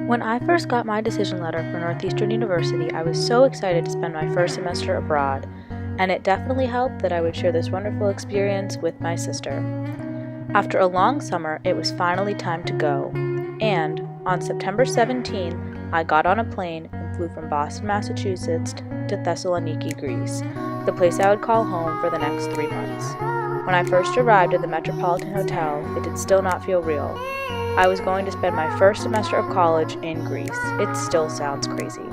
When I first got my decision letter for Northeastern University, I was so excited to spend my first semester abroad, and it definitely helped that I would share this wonderful experience with my sister. After a long summer, it was finally time to go, and on September 17th, I got on a plane and flew from Boston, Massachusetts to Thessaloniki, Greece, the place I would call home for the next 3 months. When I first arrived at the Metropolitan Hotel, it did still not feel real. I was going to spend my first semester of college in Greece. It still sounds crazy.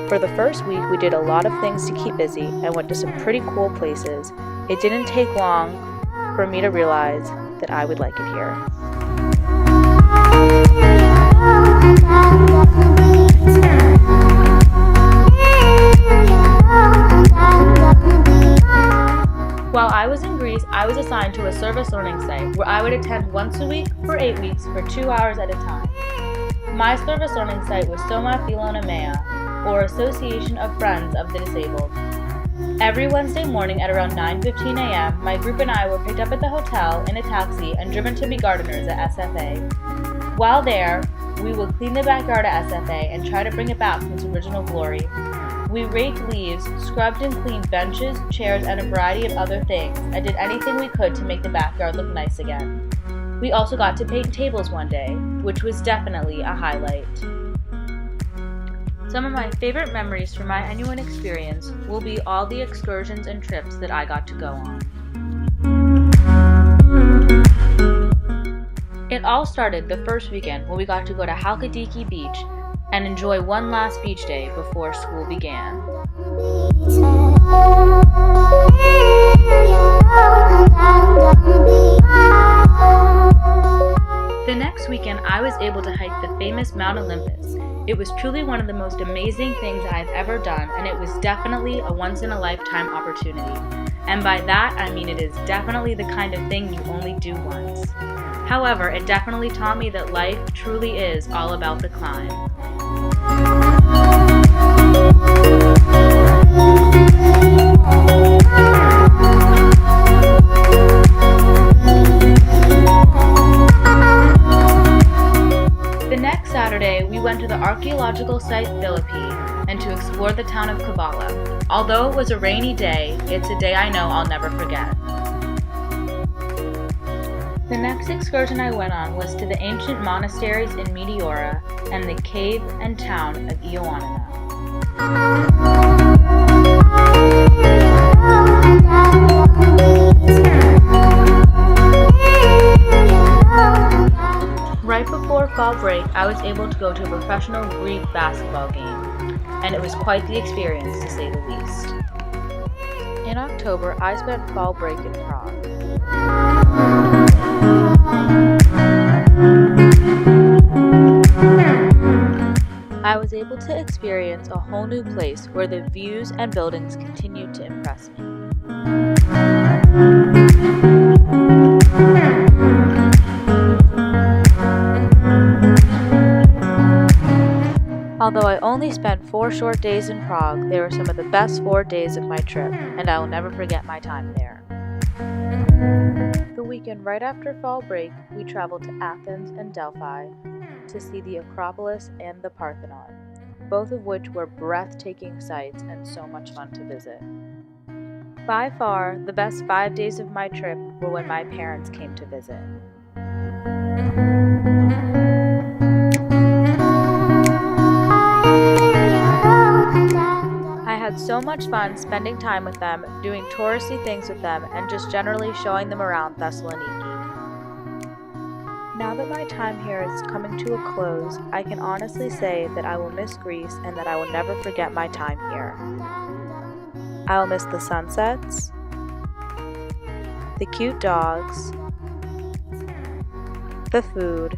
For the first week, we did a lot of things to keep busy and went to some pretty cool places. It didn't take long for me to realize that I would like it here. While I was in Greece, I was assigned to a service learning site where I would attend once a week for 8 weeks for 2 hours at a time. My service learning site was Soma Philonomea, or Association of Friends of the Disabled. Every Wednesday morning at around 9:15 a.m., my group and I were picked up at the hotel in a taxi and driven to be gardeners at SFA. While there, we would clean the backyard at SFA and try to bring it back to its original glory. We raked leaves, scrubbed and cleaned benches, chairs, and a variety of other things, and did anything we could to make the backyard look nice again. We also got to paint tables one day, which was definitely a highlight. Some of my favorite memories from my NUin experience will be all the excursions and trips that I got to go on. It all started the first weekend when we got to go to Halkidiki Beach and enjoy one last beach day before school began. The next weekend, I was able to hike the famous Mount Olympus. It was truly one of the most amazing things I've ever done, and it was definitely a once-in-a-lifetime opportunity. And by that, I mean it is definitely the kind of thing you only do once. However, it definitely taught me that life truly is all about the climb. The next Saturday, we went to the archaeological site Philippi and to explore the town of Kavala. Although it was a rainy day, it's a day I know I'll never forget. The next excursion I went on was to the ancient monasteries in Meteora and the cave and town of Ioannina. Right before fall break, I was able to go to a professional Greek basketball game, and it was quite the experience to say the least. In October, I spent fall break in Prague. I was able to experience a whole new place where the views and buildings continued to impress me. Although I only spent 4 short days in Prague, they were some of the best 4 days of my trip, and I will never forget my time there. The weekend right after fall break, we traveled to Athens and Delphi to see the Acropolis and the Parthenon, both of which were breathtaking sights and so much fun to visit. By far, the best 5 days of my trip were when my parents came to visit. I had so much fun spending time with them, doing touristy things with them, and just generally showing them around Thessaloniki. Now that my time here is coming to a close, I can honestly say that I will miss Greece and that I will never forget my time here. I will miss the sunsets, the cute dogs, the food,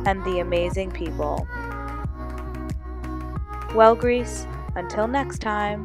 and the amazing people. Well, Greece, until next time.